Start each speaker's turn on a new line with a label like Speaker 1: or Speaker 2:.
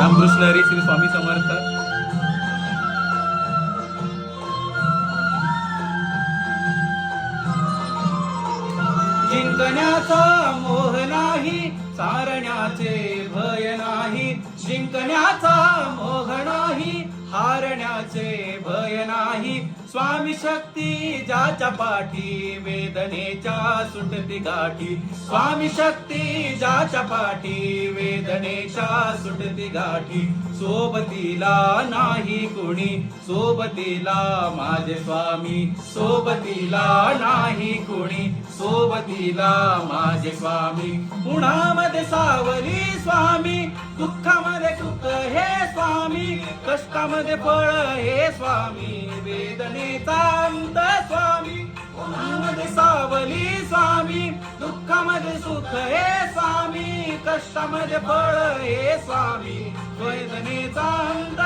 Speaker 1: रामकृष्ण हरी, श्री स्वामी समर्थ. जिंकण्याचा मोह नाही, सारण्याचे भय नाही. जिंकण्याचा मोह नाही, हारण्याचे भय नाही. स्वामी शक्ती ज्याच्या पाठी, वेदनेच्या सुटती गाठी. स्वामी शक्ती ज्याच्या पाठी, वेदनेच्या सुटती गाठी. सोबतीला नाही कुणी, सोबतीला माझे स्वामी. सोबतीला नाही कुणी, सोबतीला माझे स्वामी. उन्हामध्ये सावली स्वामी, दुःखामध्ये सुख हे स्वामी. कष्टामध्ये फळ हे स्वामी, वेदनेचा अंत स्वामी. उन्हामध्ये सावली स्वामी, दुःखामध्ये सुख हे स्वामी. कष्टामध्ये फळ हे स्वामी, वेदनेचा अंत